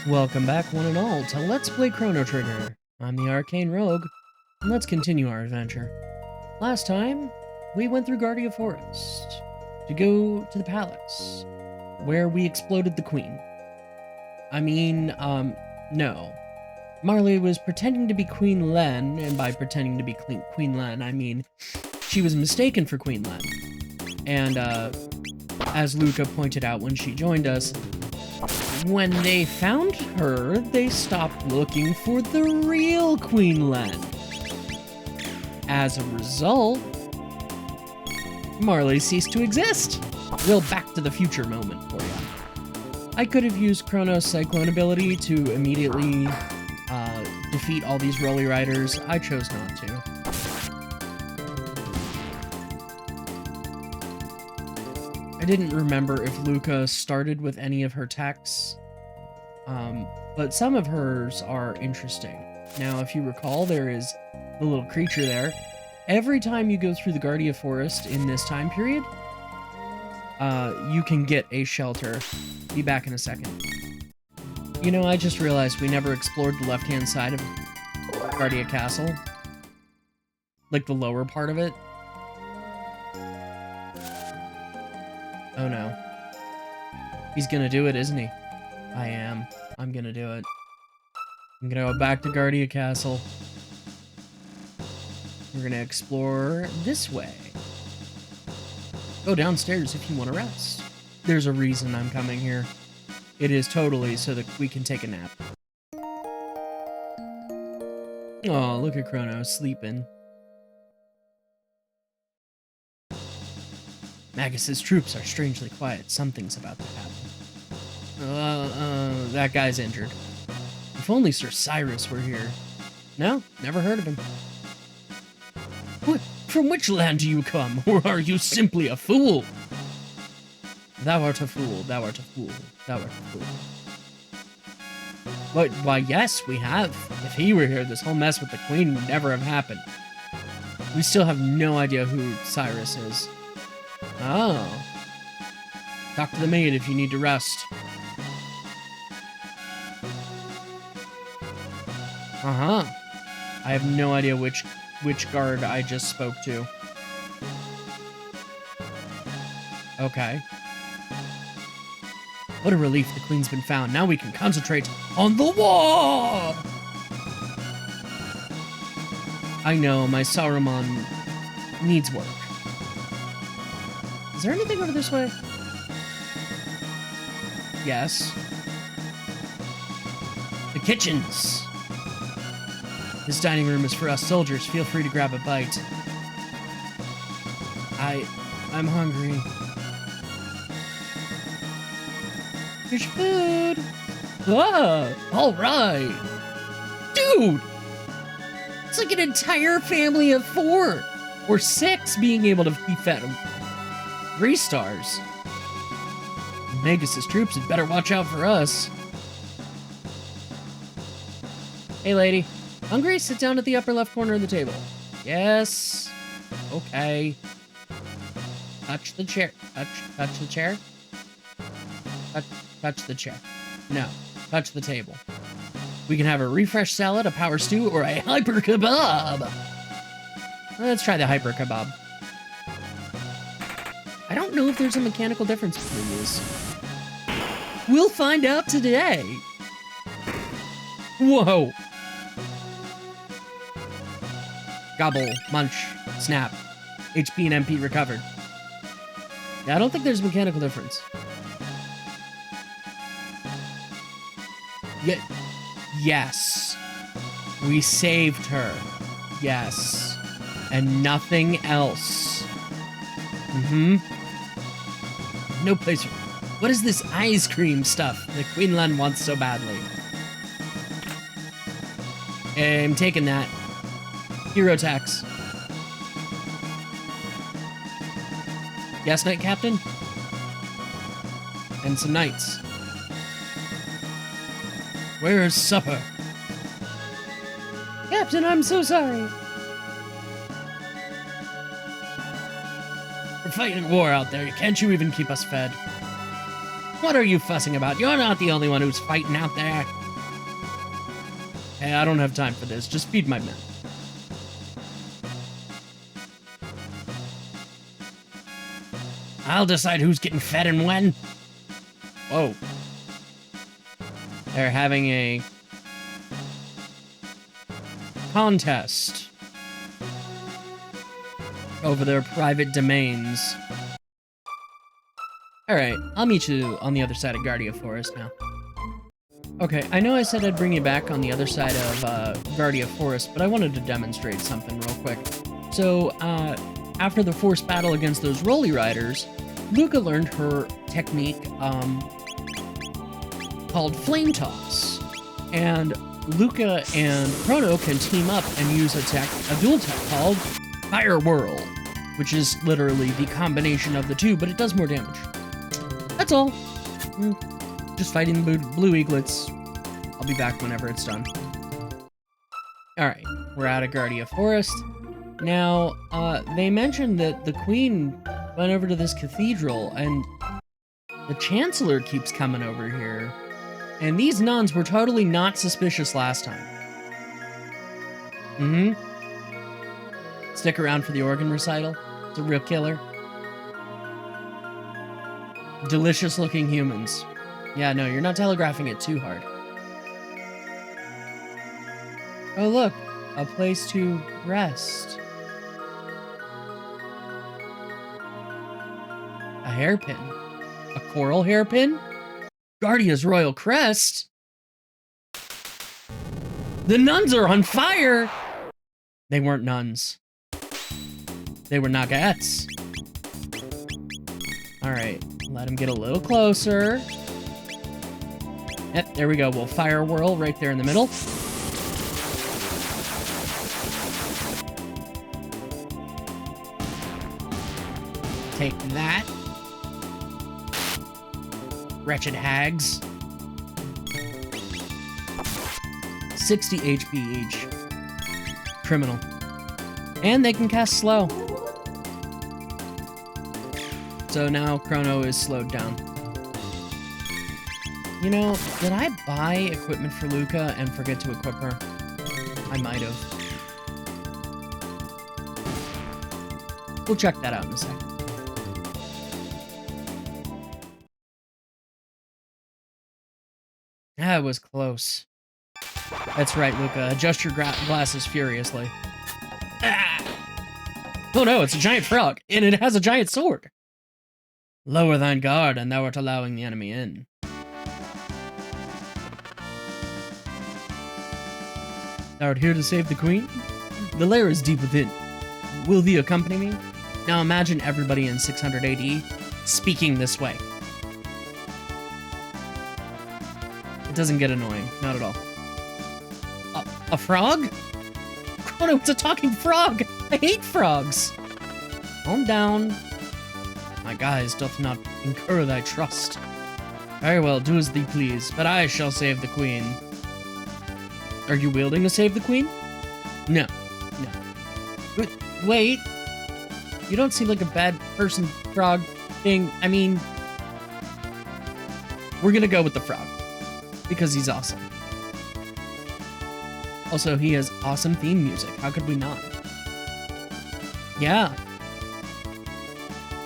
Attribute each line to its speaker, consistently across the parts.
Speaker 1: Welcome back, one and all, to Let's Play Chrono Trigger. I'm the Arcane Rogue, and let's continue our adventure. Last time, we went through Guardia Forest to go to the palace, where we exploded the queen. No. Marley was pretending to be Queen Len, and by pretending to be Queen Len, I mean she was mistaken for Queen Len. And, as Luca pointed out when she joined us, when they found her, they stopped looking for the real Queen Len. As a result, Marley ceased to exist. Real Back to the Future moment for you. I could have used Chrono's Cyclone ability to immediately defeat all these Rolly Riders. I chose not to. I didn't remember if Luca started with any of her techs, but some of hers are interesting. Now, if you recall, there is the little creature there. Every time you go through the Guardia Forest in this time period, you can get a shelter. Be back in a second. You know, I just realized we never explored the left-hand side of Guardia Castle. Like the lower part of it. Oh no. He's gonna do it, isn't he? I am. I'm gonna do it. I'm gonna go back to Guardia Castle. We're gonna explore this way. Go downstairs if you want to rest. There's a reason I'm coming here. It is totally so that we can take a nap. Oh, look at Chrono sleeping. Magus's troops are strangely quiet. Something's about to happen. That guy's injured. If only Sir Cyrus were here. No, never heard of him. What? From which land do you come? Or are you simply a fool? Thou art a fool, thou art a fool, thou art a fool. But, why, yes, we have. If he were here, this whole mess with the queen would never have happened. We still have no idea who Cyrus is. Oh. Talk to the maid if you need to rest. Uh-huh. I have no idea which guard I just spoke to. Okay. What a relief the queen's been found. Now we can concentrate on the war! I know, my Saruman needs work. Is there anything over this way? Yes. The kitchens! This dining room is for us soldiers. Feel free to grab a bite. I'm hungry. Here's your food. Ah, all right. Dude! It's like an entire family of 4 or 6 being able to be fed 3 stars. Magus's troops had better watch out for us. Hey, lady. Hungry? Sit down at the upper left corner of the table. Yes. Okay. Touch the chair. Touch the chair. Touch the chair. No. Touch the table. We can have a refresh salad, a power stew, or a hyper kebab. Let's try the hyper kebab. I don't know if there's a mechanical difference between these. We'll find out today. Whoa. Gobble, munch, snap. HP and MP recovered. Yeah, I don't think there's a mechanical difference. Yes. We saved her. Yes. And nothing else. No place for... What is this ice cream stuff that Queen Len wants so badly? I'm taking that. Hero tax. Yes, Knight Captain? And some knights. Where's supper? Captain, I'm so sorry. We're fighting a war out there. Can't you even keep us fed? What are you fussing about? You're not the only one who's fighting out there. Hey, I don't have time for this. Just feed my men. I'll decide who's getting fed and when. Whoa. They're having a contest over their private domains. Alright, I'll meet you on the other side of Guardia Forest now. Okay, I know I said I'd bring you back on the other side of Guardia Forest, but I wanted to demonstrate something real quick. So, after the forced battle against those Rolly Riders, Luca learned her technique called Flame Toss. And Luca and Chrono can team up and use a dual tech called Fire Whirl, which is literally the combination of the two, but it does more damage. That's all. Just fighting the blue eaglets. I'll be back whenever it's done. Alright, we're out of Guardia Forest. Now, they mentioned that the Queen went over to this cathedral, and the Chancellor keeps coming over here. And these nuns were totally not suspicious last time. Stick around for the organ recital. It's a real killer. Delicious looking humans. Yeah, no, you're not telegraphing it too hard. Oh look, a place to rest. A hairpin. A coral hairpin? Guardia's royal crest? The nuns are on fire! They weren't nuns. They were Nagaettes. Alright, let him get a little closer. Yep, there we go. We'll fire whirl right there in the middle. Take that. Wretched hags. 60 HP each. Criminal. And they can cast slow. So now Chrono is slowed down. You know, did I buy equipment for Luca and forget to equip her? I might have. We'll check that out in a second. That was close. That's right, Luca. Adjust your glasses furiously. Ah! Oh no, it's a giant frog, and it has a giant sword. Lower thine guard, and thou art allowing the enemy in. Thou art here to save the queen? The lair is deep within. Will thee accompany me? Now imagine everybody in 600 AD speaking this way. It doesn't get annoying, not at all. A frog? Chrono, it's a talking frog! I hate frogs! Calm down. My guise doth not incur thy trust. Very well, do as thee please, but I shall save the queen. Are you wielding to save the queen? No. No. Wait. You don't seem like a bad person, frog thing. I mean, we're gonna go with the frog. Because he's awesome. Also, he has awesome theme music. How could we not? Yeah.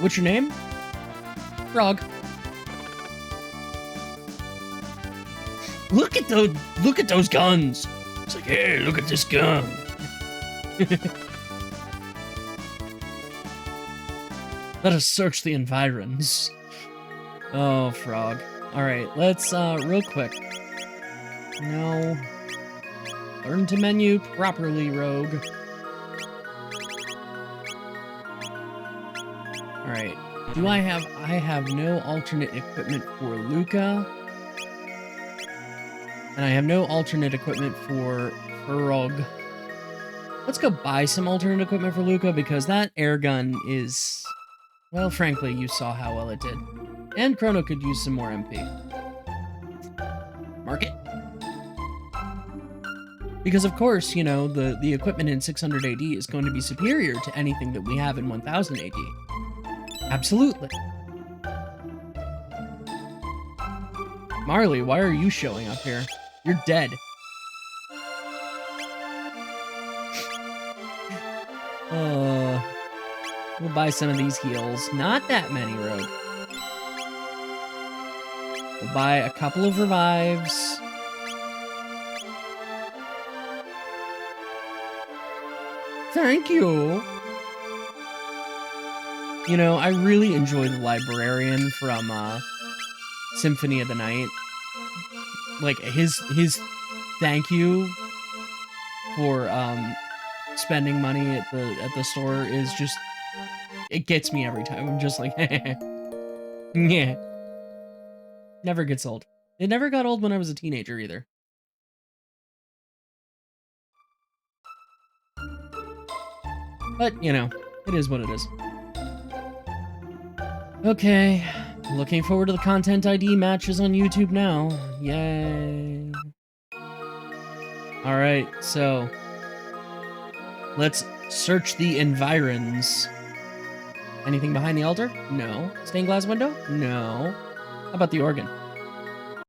Speaker 1: What's your name? Frog. Look at those guns. It's like, hey, look at this gun. Let us search the environs. Oh, frog. All right, let's real quick. No. Learn to menu properly, rogue. All right. I have no alternate equipment for Luca. And I have no alternate equipment for Frog. Let's go buy some alternate equipment for Luca, because that air gun is... Well, frankly, you saw how well it did. And Chrono could use some more MP. Market. Because, of course, you know, the equipment in 600 AD is going to be superior to anything that we have in 1000 AD. Absolutely. Marley, why are you showing up here? You're dead. We'll buy some of these heals. Not that many, Rogue. We'll buy a couple of revives. Thank you. You know, I really enjoy the librarian from Symphony of the Night. Like his thank you for spending money at the store is just, it gets me every time. I'm just like, yeah. Never gets old. It never got old when I was a teenager either. But, you know, it is what it is. Okay, looking forward to the Content ID matches on YouTube now. Yay. Alright, so let's search the environs. Anything behind the altar? No. Stained glass window? No. How about the organ?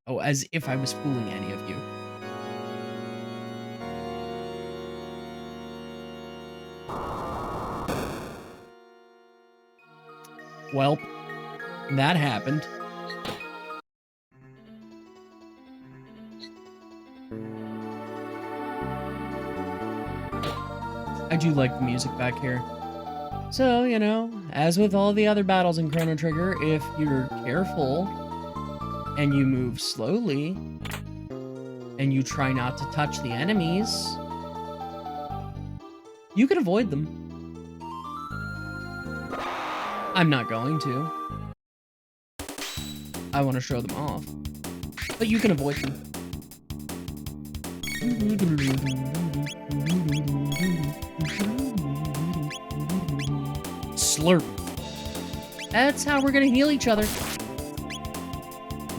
Speaker 1: Oh, as if I was fooling any of you. Welp, that happened. I do like the music back here. So, you know, as with all the other battles in Chrono Trigger, if you're careful and you move slowly and you try not to touch the enemies, you can avoid them. I'm not going to. I want to show them off. But you can avoid them. Slurp. That's how we're gonna heal each other.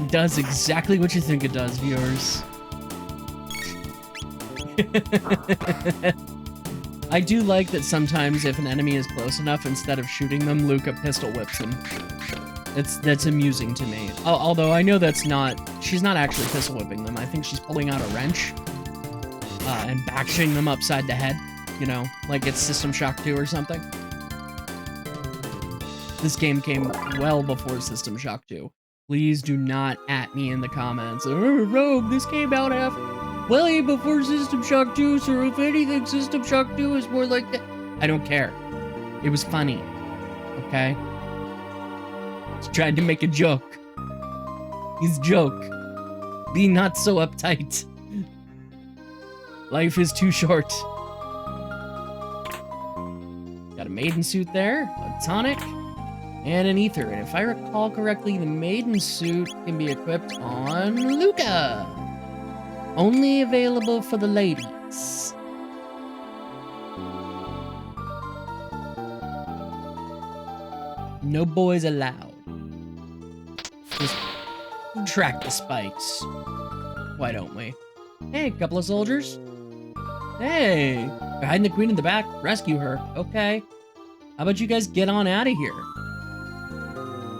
Speaker 1: It does exactly what you think it does, viewers. I do like that sometimes if an enemy is close enough, instead of shooting them, Luca pistol whips them. That's amusing to me. Although I know that's not, she's not actually pistol whipping them. I think she's pulling out a wrench and bashing them upside the head. You know, like it's System Shock 2 or something. This game came well before System Shock 2. Please do not at me in the comments. Oh, Rogue, this came out way before System Shock 2, so if anything, System Shock 2 is more like that. I don't care. It was funny. Okay? Just tried to make a joke. He's a joke. Be not so uptight. Life is too short. Got a maiden suit there, a tonic, and an ether. And if I recall correctly, the maiden suit can be equipped on Luca. Only available for the ladies. No boys allowed. Just track the spikes. Why don't we? Hey, couple of soldiers. Hey, behind the queen in the back. Rescue her. Okay. How about you guys get on out of here?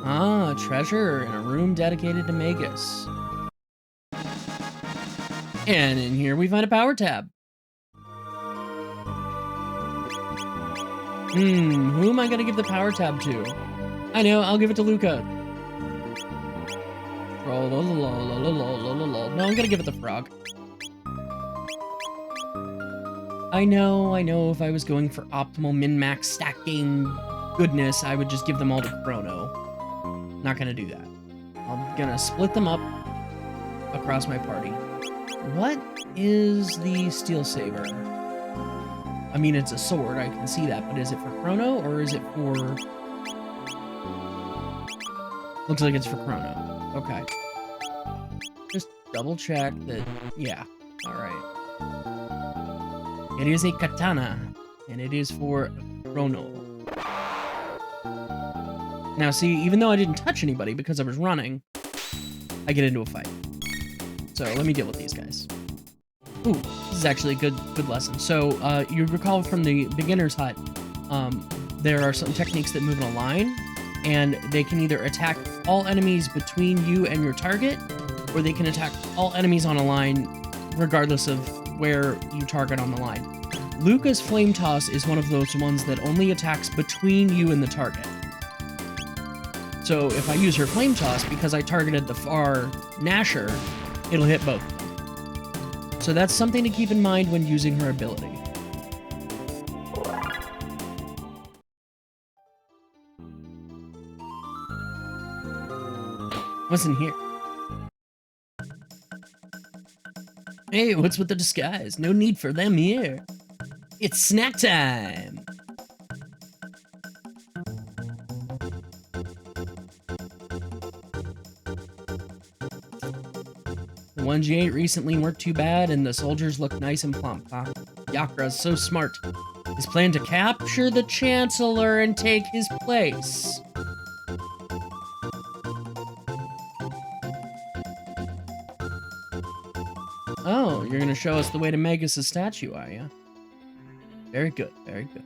Speaker 1: Ah, treasure in a room dedicated to Magus. And in here we find a power tab. Who am I gonna give the power tab to? I know, I'll give it to Luca. No, I'm gonna give it to Frog. I know, if I was going for optimal min-max stacking goodness, I would just give them all to Chrono. Not gonna do that. I'm gonna split them up across my party. What is the Steel Saber? I mean, it's a sword, I can see that, but is it for Chrono, or is it for... Looks like it's for Chrono. Okay. Just double check that... Yeah. Alright. It is a katana, and it is for Chrono. Now, see, even though I didn't touch anybody because I was running, I get into a fight. So, let me deal with these guys. Ooh, this is actually a good lesson. So, you recall from the beginner's hut, there are some techniques that move in a line, and they can either attack all enemies between you and your target, where they can attack all enemies on a line, regardless of where you target on the line. Luca's Flame Toss is one of those ones that only attacks between you and the target. So if I use her Flame Toss, because I targeted the far Nasher, it'll hit both of them. So that's something to keep in mind when using her ability. Wasn't here. Hey, what's with the disguise? No need for them here. It's snack time! The ones you ate recently weren't too bad, and the soldiers look nice and plump, huh? Yakra's so smart. His plan to capture the Chancellor and take his place. Oh, you're gonna show us the way to Magus' statue, are you? Very good, very good.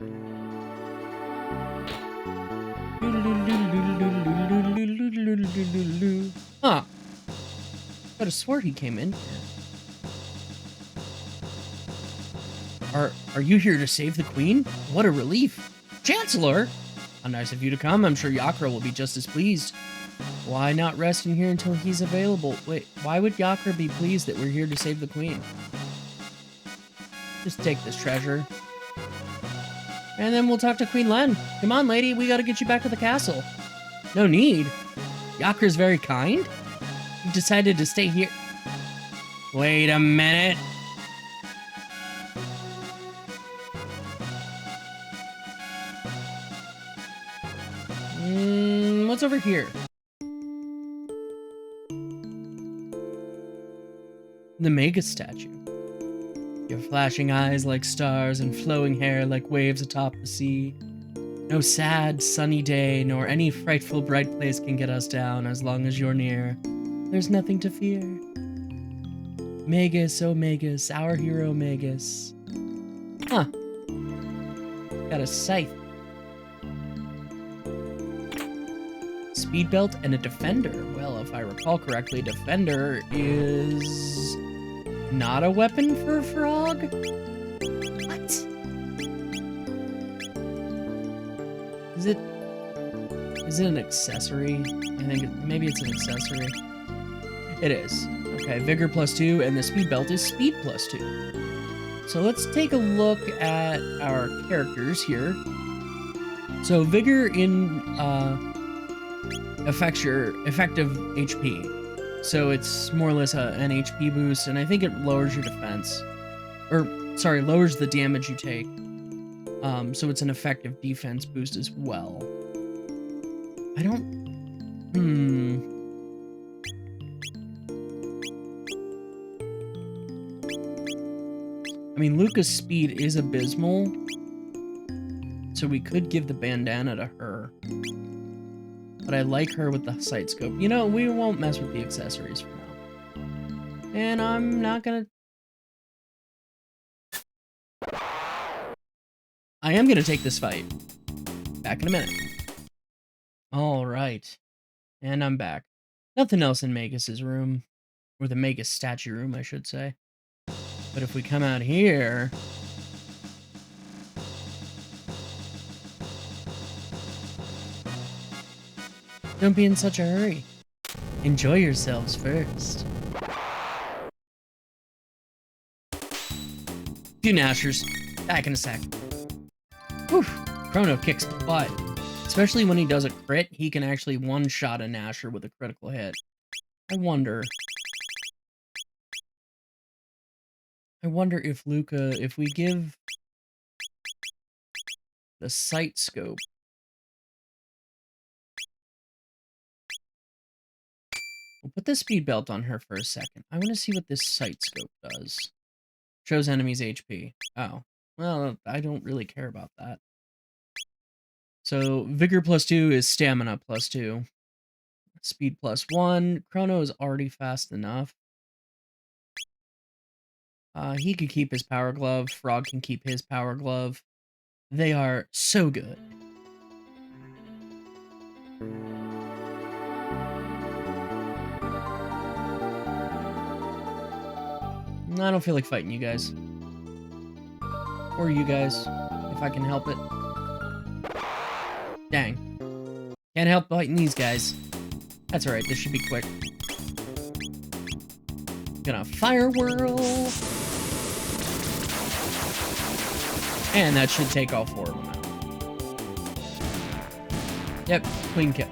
Speaker 1: Huh. Could have swore he came in here. Are you here to save the Queen? What a relief. Chancellor! How nice of you to come. I'm sure Yakra will be just as pleased. Why not rest in here until he's available? Wait, why would Yakra be pleased that we're here to save the Queen? Just take this treasure. And then we'll talk to Queen Len. Come on, lady, we gotta get you back to the castle. No need. Yakra's very kind? You decided to stay here. Wait a minute. What's over here? The Magus statue. Your flashing eyes like stars and flowing hair like waves atop the sea. No sad, sunny day nor any frightful bright place can get us down as long as you're near. There's nothing to fear. Magus, oh Magus, our hero Magus. Huh. Got a scythe. Speed belt and a defender. Well, if I recall correctly, defender is not a weapon for a frog? What? Is it an accessory? I think maybe it's an accessory. It is. Okay, vigor +2, and the speed belt is speed +2. So let's take a look at our characters here. So vigor affects your effective HP. So it's more or less an HP boost, and I think it lowers your defense. Or, sorry, lowers the damage you take. So it's an effective defense boost as well. I don't... I mean, Luca's speed is abysmal, so we could give the bandana to her. But I like her with the sight scope. You know, we won't mess with the accessories for now. And I'm not gonna... I am gonna take this fight. Back in a minute. Alright. And I'm back. Nothing else in Magus's room. Or the Magus statue room, I should say. But if we come out here... Don't be in such a hurry. Enjoy yourselves first. Few Nashers. Back in a sec. Whew. Chrono kicks butt. Especially when he does a crit, he can actually one-shot a Nasher with a critical hit. I wonder if Luca, if we give the sight scope. We'll put the speed belt on her for a second. I want to see what this sight scope does. Shows enemies HP. Oh. Well, I don't really care about that. So, Vigor +2 is Stamina +2. Speed +1. Chrono is already fast enough. He could keep his Power Glove. Frog can keep his Power Glove. They are so good. I don't feel like fighting you guys. Or you guys, if I can help it. Dang. Can't help fighting these guys. That's alright, this should be quick. Gonna fire whirl. And that should take all 4 of them out. Yep, clean kill.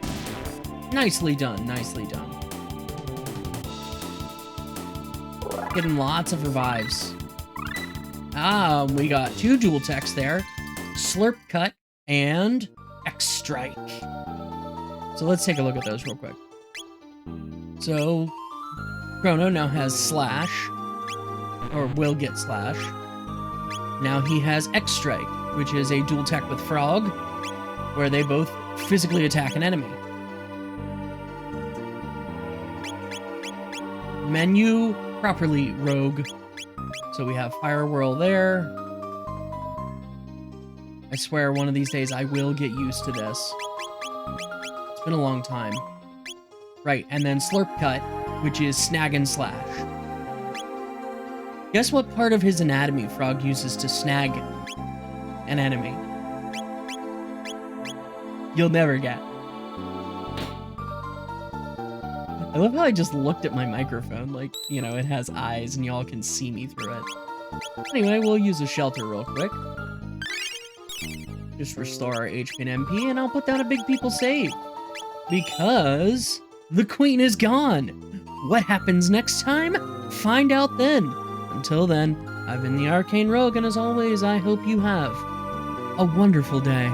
Speaker 1: Nicely done, nicely done. Getting lots of revives. We got 2 dual techs there. Slurp Cut and X Strike. So let's take a look at those real quick. So, Chrono now has Slash, or will get Slash. Now he has X Strike, which is a dual tech with Frog, where they both physically attack an enemy. Menu properly Rogue. So we have Fire Whirl there. I swear one of these days I will get used to this. It's been a long time. Right, and then Slurp Cut, which is Snag and Slash. Guess what part of his anatomy Frog uses to snag an enemy? You'll never get. I love how I just looked at my microphone, like, you know, it has eyes and y'all can see me through it. Anyway, we'll use a shelter real quick. Just restore our HP and MP, and I'll put down a big people save. Because the queen is gone. What happens next time? Find out then. Until then, I've been the Arcane Rogue, and as always, I hope you have a wonderful day.